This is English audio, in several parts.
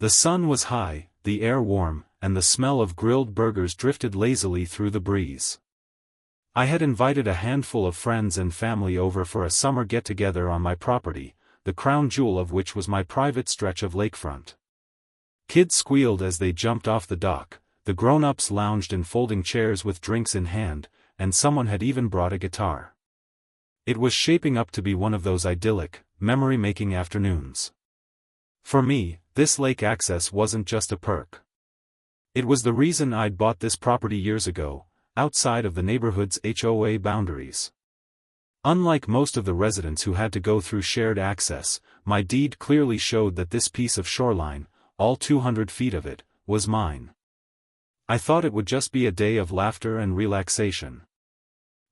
The sun was high, the air warm, and the smell of grilled burgers drifted lazily through the breeze. I had invited a handful of friends and family over for a summer get-together on my property, the crown jewel of which was my private stretch of lakefront. Kids squealed as they jumped off the dock, the grown-ups lounged in folding chairs with drinks in hand, and someone had even brought a guitar. It was shaping up to be one of those idyllic, memory-making afternoons. For me, this lake access wasn't just a perk. It was the reason I'd bought this property years ago, outside of the neighborhood's HOA boundaries. Unlike most of the residents who had to go through shared access, my deed clearly showed that this piece of shoreline, all 200 feet of it, was mine. I thought it would just be a day of laughter and relaxation.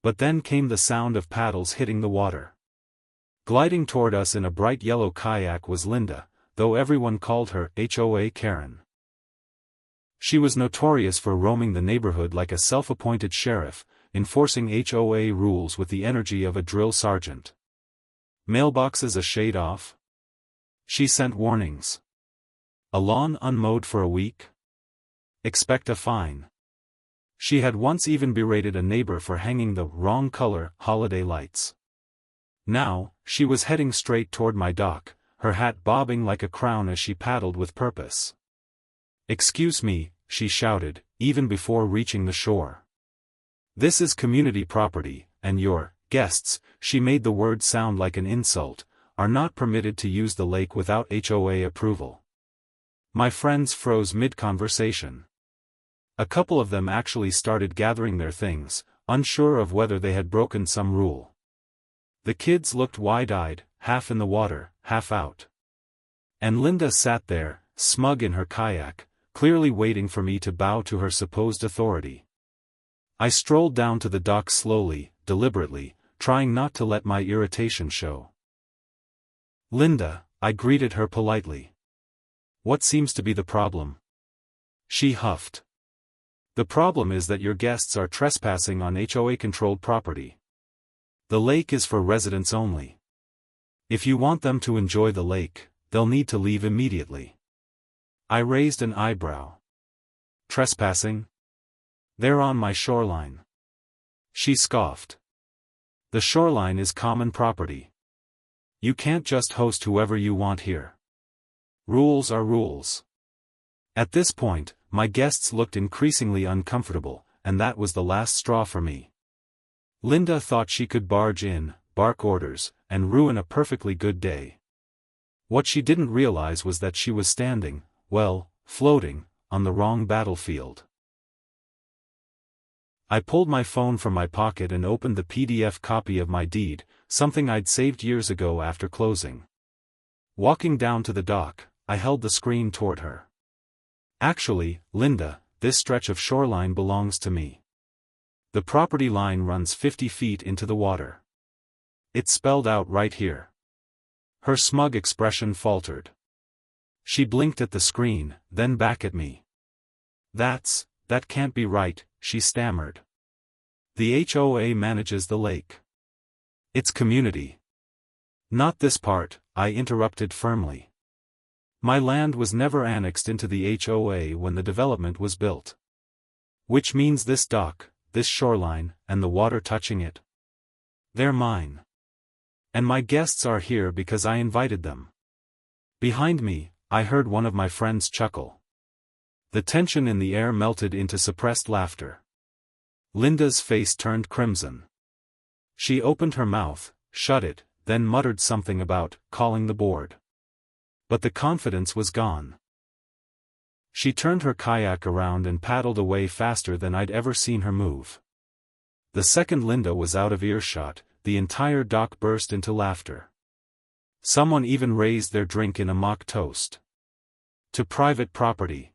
But then came the sound of paddles hitting the water. Gliding toward us in a bright yellow kayak was Linda, though everyone called her HOA Karen. She was notorious for roaming the neighborhood like a self-appointed sheriff, enforcing HOA rules with the energy of a drill sergeant. Mailboxes a shade off? She sent warnings. A lawn unmowed for a week? Expect a fine. She had once even berated a neighbor for hanging the wrong color holiday lights. Now, she was heading straight toward my dock, her hat bobbing like a crown as she paddled with purpose. "Excuse me," she shouted, even before reaching the shore. "This is community property, and your guests," she made the word sound like an insult, "are not permitted to use the lake without HOA approval." My friends froze mid-conversation. A couple of them actually started gathering their things, unsure of whether they had broken some rule. The kids looked wide-eyed, half in the water, half out. And Linda sat there, smug in her kayak, clearly waiting for me to bow to her supposed authority. I strolled down to the dock slowly, deliberately, trying not to let my irritation show. "Linda," I greeted her politely. "What seems to be the problem?" She huffed. "The problem is that your guests are trespassing on HOA-controlled property. The lake is for residents only. If you want them to enjoy the lake, they'll need to leave immediately." I raised an eyebrow. "Trespassing? They're on my shoreline." She scoffed. "The shoreline is common property. You can't just host whoever you want here. Rules are rules." At this point, my guests looked increasingly uncomfortable, and that was the last straw for me. Linda thought she could barge in, bark orders, and ruin a perfectly good day. What she didn't realize was that she was standing, well, floating, on the wrong battlefield. I pulled my phone from my pocket and opened the PDF copy of my deed, something I'd saved years ago after closing. Walking down to the dock, I held the screen toward her. "Actually, Linda, this stretch of shoreline belongs to me. The property line runs 50 feet into the water. It's spelled out right here." Her smug expression faltered. She blinked at the screen, then back at me. That can't be right," she stammered. "The HOA manages the lake. It's community." "Not this part," I interrupted firmly. "My land was never annexed into the HOA when the development was built. Which means this dock, this shoreline, and the water touching it. They're mine. And my guests are here because I invited them." Behind me, I heard one of my friends chuckle. The tension in the air melted into suppressed laughter. Linda's face turned crimson. She opened her mouth, shut it, then muttered something about calling the board. But the confidence was gone. She turned her kayak around and paddled away faster than I'd ever seen her move. The second Linda was out of earshot, the entire dock burst into laughter. Someone even raised their drink in a mock toast. To private property.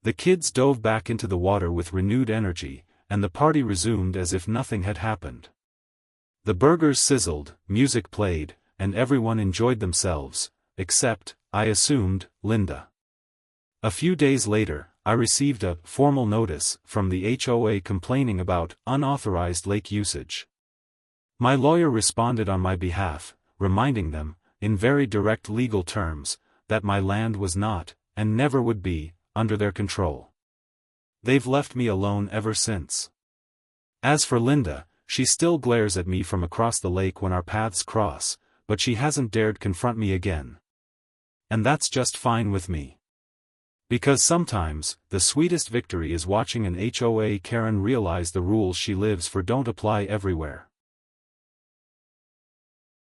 The kids dove back into the water with renewed energy, and the party resumed as if nothing had happened. The burgers sizzled, music played, and everyone enjoyed themselves, except, I assumed, Linda. A few days later, I received a formal notice from the HOA complaining about unauthorized lake usage. My lawyer responded on my behalf, reminding them, in very direct legal terms, that my land was not and never would be, under their control. They've left me alone ever since. As for Linda, she still glares at me from across the lake when our paths cross, but she hasn't dared confront me again. And that's just fine with me. Because sometimes, the sweetest victory is watching an HOA Karen realize the rules she lives for don't apply everywhere.